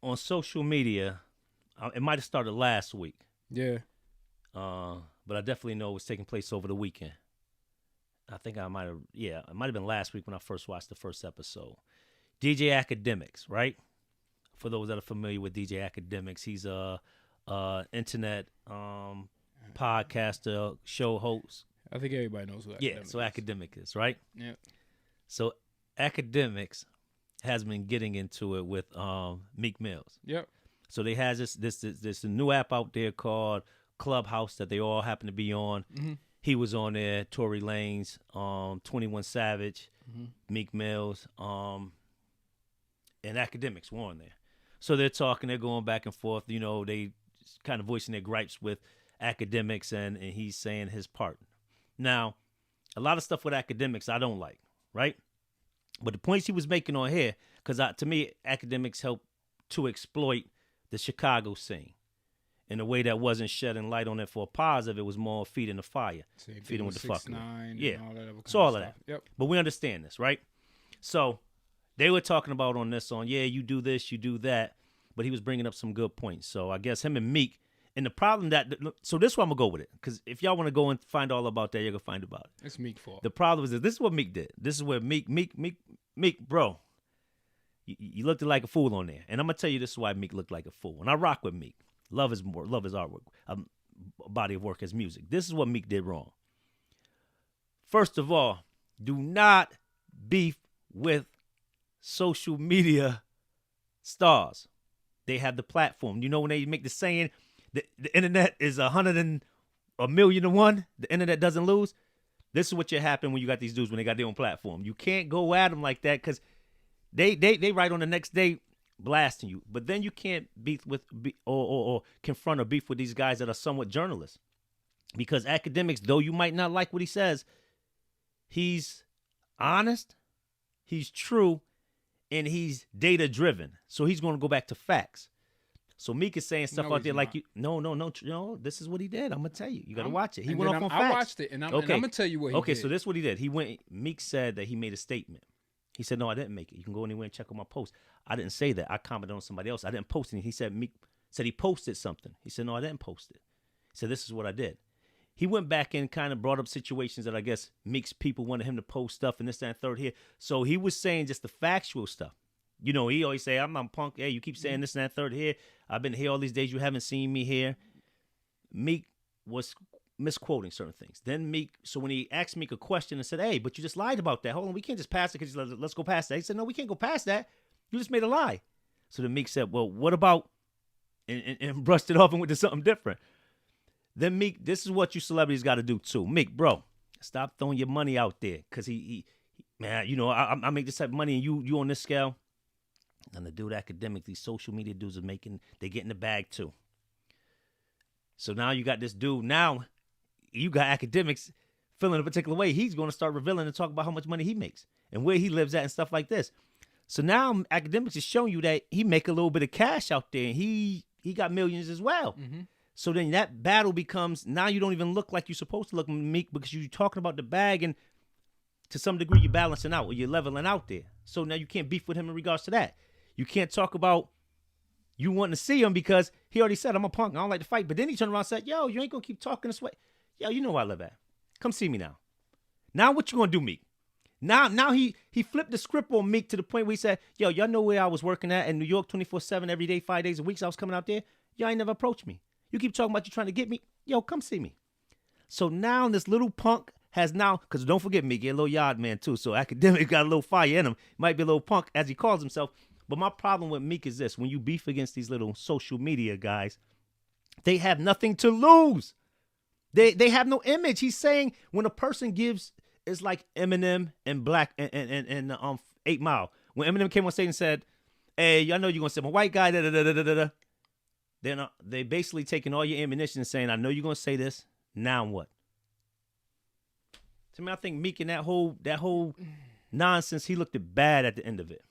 on social media, it might have started last week. Yeah. But I definitely know it was taking place over the weekend. I think it might have been last week when I first watched the first episode. DJ Academics, right? For those that are familiar with DJ Academics, he's a internet podcaster, show host. I think everybody knows who Academic is. Academic is, right? Yeah. So Academics has been getting into it with Meek Mills. Yep. So they has this new app out there called Clubhouse that they all happen to be on. Mm-hmm. He was on there, Tory Lanez, 21 Savage, Meek Mills, and Academics were on there. So they're talking, they're going back and forth, you know, they kind of voicing their gripes with Academics and he's saying his part. Now, a lot of stuff with Academics I don't like, right? But the points he was making on here, because to me, Academics helped to exploit the Chicago scene in a way that wasn't shedding light on it for a positive. It was more feeding the fire, feeding with the fuck. Yeah, so all of that. Yep. But we understand this, right? So they were talking about on this you do this, you do that. But he was bringing up some good points. So I guess him and Meek, and the problem so this is where I'm going to go with it. Because if y'all want to go and find all about that, you're going to find about it. It's Meek's fault. The problem is this is what Meek did. This is where Meek, bro, you looked like a fool on there. And I'm going to tell you this is why Meek looked like a fool. And I rock with Meek. Love his artwork, body of work, his music. This is what Meek did wrong. First of all, do not beef with social media stars. They have the platform. You know when they make the saying, the internet is 1,000,000 the internet doesn't lose? This is what should happen when you got these dudes when they got their own platform. You can't go at them like that because they write on the next day blasting you. But then you can't or confront or beef with these guys that are somewhat journalists. Because Academics, though you might not like what he says, he's honest, he's true, and he's data driven. So he's going to go back to facts. So Meek is saying stuff out there like no, this is what he did. I'm going to tell you. You got to watch it. He went off on facts. I watched it, and I'm going to tell you what he did. Okay, so this is what he did. Meek said that he made a statement. He said, no, I didn't make it. You can go anywhere and check on my post. I didn't say that. I commented on somebody else. I didn't post anything. He said Meek said he posted something. He said, no, I didn't post it. He said, this is what I did. He went back and kind of brought up situations that I guess Meek's people wanted him to post stuff and this, that, and third here. So he was saying just the factual stuff. You know, he always say, I'm not punk. Hey, you keep saying this and that, third here. I've been here all these days. You haven't seen me here. Meek was misquoting certain things. Then Meek, so when he asked Meek a question and said, hey, but you just lied about that. Hold on, we can't just pass it because let's go past that. He said, no, we can't go past that. You just made a lie. So then Meek said, well, what about, and brushed it off and went to something different. Then Meek, this is what you celebrities got to do too. Meek, bro, stop throwing your money out there. Because he man, you know, I make this type of money and you on this scale. And the dude Academic, these social media dudes they get in the bag too. So now you got this dude. Now you got Academics feeling a particular way. He's going to start revealing and talk about how much money he makes and where he lives at and stuff like this. So now Academics is showing you that he make a little bit of cash out there and he got millions as well. Mm-hmm. So then that battle becomes, now you don't even look like you're supposed to look, Meek, because you're talking about the bag and to some degree you're balancing out or you're leveling out there. So now you can't beef with him in regards to that. You can't talk about you wanting to see him because he already said, I'm a punk. I don't like to fight. But then he turned around and said, yo, you ain't going to keep talking this way. Yo, you know where I live at. Come see me now. Now what you going to do, Meek? Now he flipped the script on Meek to the point where he said, yo, y'all know where I was working at in New York 24/7 every day, 5 days a week. So I was coming out there. Y'all ain't never approached me. You keep talking about you trying to get me. Yo, come see me. So now this little punk has now, because don't forget Meek, he's a little yard man too. So Academic got a little fire in him. Might be a little punk as he calls himself. But my problem with Meek is this. When you beef against these little social media guys, they have nothing to lose. They have no image. He's saying when a person gives, it's like Eminem and Black and 8 Mile. When Eminem came on stage and said, hey, I know you're going to say, I'm a white guy, da-da-da-da-da-da. Then they basically taking all your ammunition and saying, I know you're going to say this. Now what? To me, I think Meek and that whole nonsense, he looked bad at the end of it.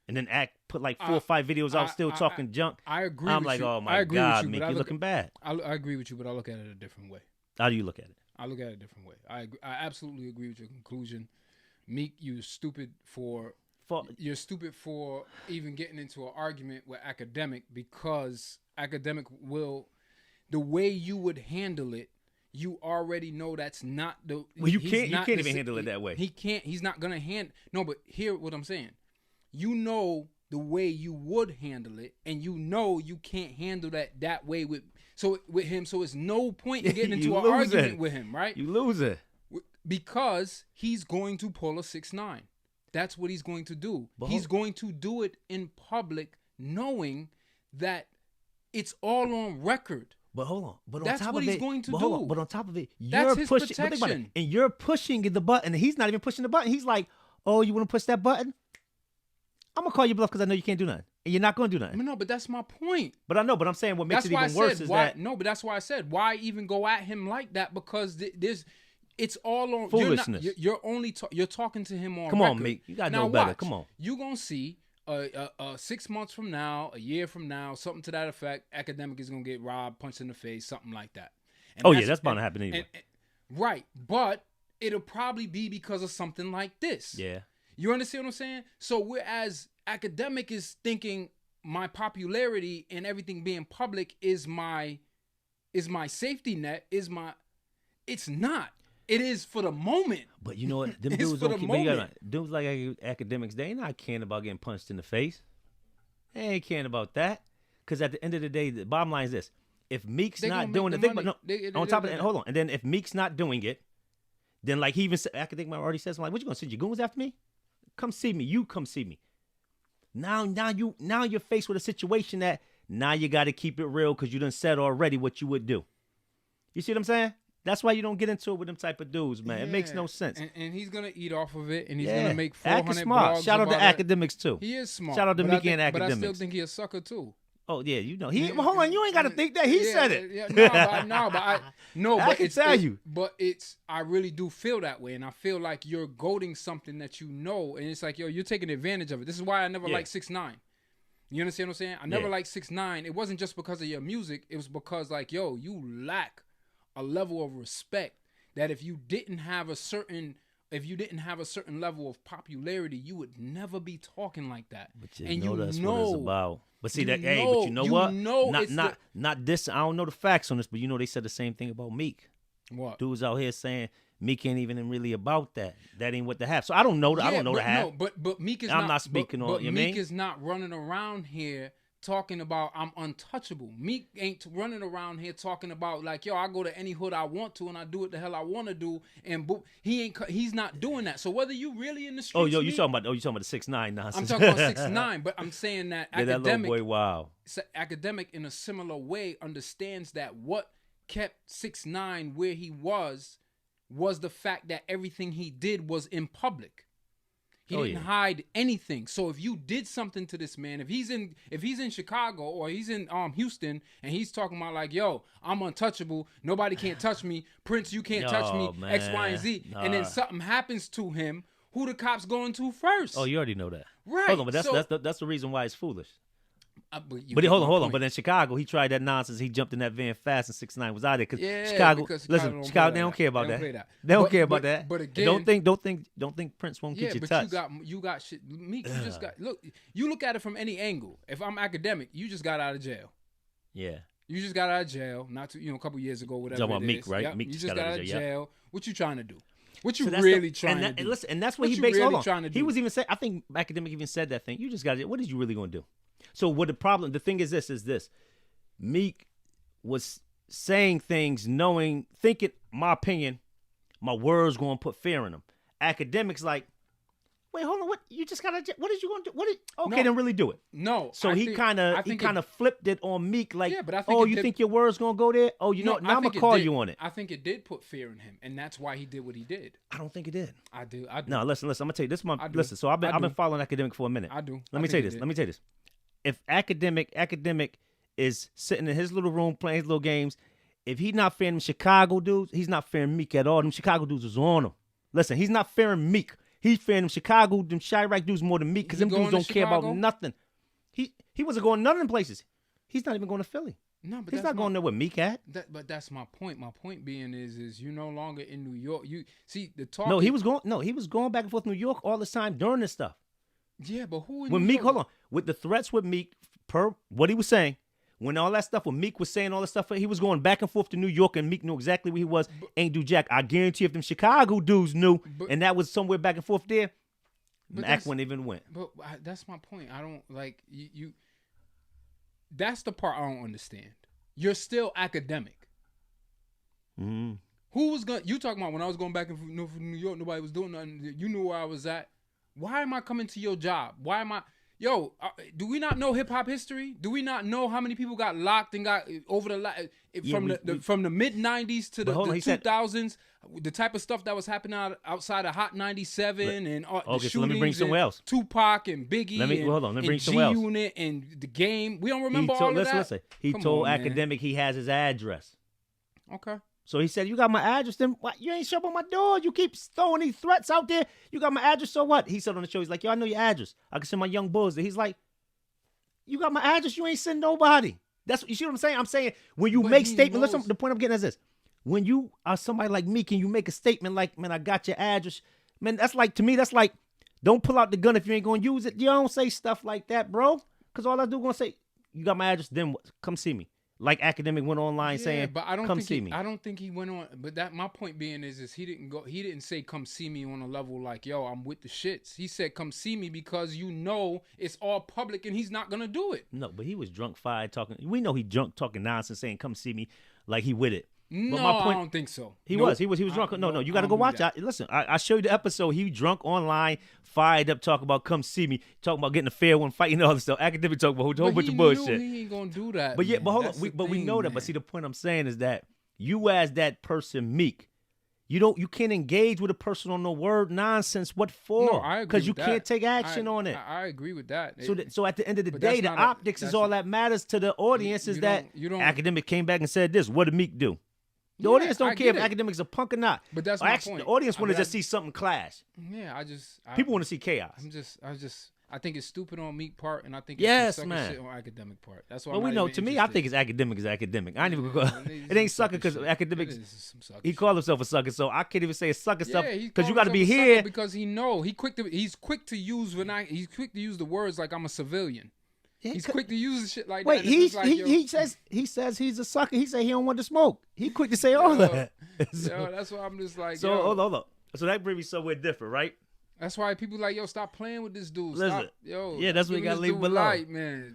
And then put like 4 or 5 videos out still talking junk. I agree I'm with like, you. oh my God, Meek, you're looking bad. I agree with you, but I look at it a different way. How do you look at it? I look at it a different way. I absolutely agree with your conclusion. Meek, you was stupid for You're stupid for even getting into an argument with Academic, because Academic will, the way you would handle it, you already know that's not the. Well, you can't even handle it that way. He can't. He's not gonna No, but hear what I'm saying. You know the way you would handle it, and you know you can't handle that way with him. So it's no point in getting into an argument with him, right? You lose it because he's going to pull a 6ix9ine. That's what he's going to do. He's going to do it in public, knowing that it's all on record. But hold on. But that's on top what of he's it, going to but do. Hold on. But on top of it, that's his pushing. protection. But think about it, and you're pushing the button. And he's not even pushing the button. He's like, "Oh, you want to push that button? I'm gonna call you bluff because I know you can't do nothing, and you're not gonna do nothing." No, but that's my point. But I know. But I'm saying what makes it even worse is that no. But that's why I said why even go at him like that, because it's all on foolishness. You're talking to him on. Come record. On, Meek. You gotta now know better. Watch. Come on. You gonna see 6 months from now, a year from now, something to that effect. Academic is gonna get robbed, punched in the face, something like that. And that's bound to happen anyway. Right, but it'll probably be because of something like this. Yeah. You understand what I'm saying? So whereas Academic is thinking my popularity and everything being public is my safety net, it's not. It is for the moment. But you know what? Them dudes don't care. Dudes like Academics, they ain't not caring about getting punched in the face. They ain't caring about that. Because at the end of the day, the bottom line is this. If Meek's not doing the thing, but no, on top of that, hold on. And then if Meek's not doing it, then like he even said, Academic already says, I'm like, what you gonna send your goons after me? Come see me. You come see me. Now you're faced with a situation that now you got to keep it real because you done said already what you would do. You see what I'm saying? That's why you don't get into it with them type of dudes, man. Yeah. It makes no sense. And he's gonna eat off of it, and he's gonna make 400 smart. blogs. Shout out to it. Academics too. He is smart. Shout out to Meek and Academics. But I still think he's a sucker too. Oh yeah, you know he. Well, hold on, you ain't got to think that he said it. Yeah, I can tell you. But I really do feel that way, and I feel like you're goading something that you know, and it's like, yo, you're taking advantage of it. This is why I never liked 6ix9ine. You understand what I'm saying? I never liked 6ix9ine. It wasn't just because of your music. It was because like, yo, you lack a level of respect that if you didn't have a certain level of popularity, you would never be talking like that. But that's what it's about. But see but you know what? Not this. I don't know the facts on this, but you know they said the same thing about Meek. What? Dudes out here saying Meek ain't even really about that. That ain't what they have. So I don't know. I don't know the half. No, but Meek is I'm not speaking on. But you Meek mean? is not running around here talking about I'm untouchable. Meek ain't running around here talking about like, yo, I go to any hood I want to and I do what the hell I want to do, and he's not doing that. So whether you really in the streets, you talking about the 6ix9ine nonsense. I'm talking about 6ix9ine, but I'm saying that Academic, that little boy, wow. Academic in a similar way understands that what kept 6ix9ine where he was the fact that everything he did was in public. He didn't hide anything. So if you did something to this man, if he's in Chicago or he's in Houston and he's talking about like, yo, I'm untouchable, nobody can't touch me, Prince, you can't touch me, man. X, Y, and Z, and then something happens to him, who the cops going to first? Oh, you already know that. Right. Hold on, but that's the reason why it's foolish. But hold on. But in Chicago, he tried that nonsense. He jumped in that van fast, and 6ix9ine was out there because Chicago. Listen, Chicago, they don't care about that. They don't care about that. But again, don't think Prince won't get you touched. You got shit. Meek, you just got You look at it from any angle. If I'm Academic, you just got out of jail. Yeah. You just got out of jail, a couple years ago, whatever. Talking about Meek, right? Yep. Meek you just got out of jail. Yep. What you trying to do? What you so really trying to do? And listen, and that's what he based. Hold on. He was even saying. I think Academic even said that thing. You just got it. What is you really gonna do? So what the thing is this. Meek was saying things thinking, my opinion, my words going to put fear in him. Academics like, wait, hold on, what? You just got to, what is you going to do? Then really do it. No. So he kind of flipped it on Meek like, but I think think your words going to go there? Oh, now I'm going to call you on it. I think it did put fear in him, and that's why he did what he did. I don't think it did. I do. No, listen, I'm going to tell you, this month, listen, so I've been following Academic for a minute. I do. Let me tell you this. If Academic is sitting in his little room playing his little games, if he's not fearing them Chicago dudes, he's not fearing Meek at all. Them Chicago dudes is on him. Listen, he's not fearing Meek. He's fearing them Chicago, them Chirac dudes more than Meek because them dudes don't care about nothing. He wasn't going none of them places. He's not even going to Philly. No, but he's not going there where Meek at. But that's my point. My point being is you're no longer in New York. You see the talk. No, he was going back and forth New York all the time during this stuff. Yeah, but who in When New Meek, York? hold on, with the threats with Meek, per what he was saying, when all that stuff, when Meek was saying all that stuff, he was going back and forth to New York, and Meek knew exactly where he was. Ain't do jack. I guarantee if them Chicago dudes knew, and that was somewhere back and forth there, Mac wouldn't even went. But that's my point. I don't like you. That's the part I don't understand. You're still academic. Mm-hmm. Who was going? You talking about when I was going back in New York? Nobody was doing nothing. You knew where I was at. Why am I coming to your job? Why am I? Yo, do we not know hip hop history? Do we not know how many people got locked and got over from the mid '90s to the 2000s? The type of stuff that was happening outside of Hot 97 and the shootings. So let me bring somewhere else. Tupac and Biggie. Let me bring somewhere else. G-Unit and the Game. We don't remember all of that. Listen. He told Academic he has his address. Okay. So he said, "You got my address? Then what? You ain't show up on my door. You keep throwing these threats out there. You got my address, so what?" He said on the show, he's like, "Yo, I know your address. I can send my young bulls there." He's like, "You got my address. You ain't send nobody." That's you see what I'm saying? I'm saying when you make statements. Listen, the point I'm getting is this: when you are somebody like me, can you make a statement like, "Man, I got your address"? Man, that's like to me. That's like, don't pull out the gun if you ain't gonna use it. You don't say stuff like that, bro. Because all I do gonna say, "You got my address. Then what? Come see me." Like Academic went online saying, but I don't "Come think see me." I don't think he went on. But that my point being is he didn't go. He didn't say come see me on a level like, "Yo, I'm with the shits." He said come see me because you know it's all public and he's not gonna do it. No, but he was drunk, fired, talking. We know he drunk, talking nonsense, saying "Come see me," like he with it. No, but my point, I don't think so. He was drunk. No, you got to go watch it. Listen, I showed you the episode. He drunk online, fired up, talking about "Come see me," talking about getting a fair one, fighting all this stuff. Academic talking about a whole bunch of bullshit. He ain't gonna do that. But yeah, man. but hold on, we know that. But see, the point I'm saying is that you, as that person, Meek, you can't engage with a person on no word nonsense. What for? No, I agree. Because you can't take action on it. I agree with that. So at the end of the day, the optics is all that matters to the audience. Is that Academic came back and said this? What did Meek do? The audience don't care if Academic's a punk or not. But that's my point. The audience want to just see something clash. Yeah, people want to see chaos. I think it's stupid on Meek part, and I think it's shit on Academic part. That's why. Well, we know. To me, I think it's Academic is Academic. I ain't even. It ain't sucker because Academic. He called himself a sucker, so I can't even say a sucker stuff because you got to be here because he's quick to use the words like I'm a civilian. He's quick to use shit like that. He says he's a sucker. He said he don't want to smoke. He quick to say all that. So that's why I'm just like. So hold on. So that brings me somewhere different, right? That's why people like, yo, stop playing with this dude. Listen, stop, yo. Yeah, that's what you gotta leave below. Light, man.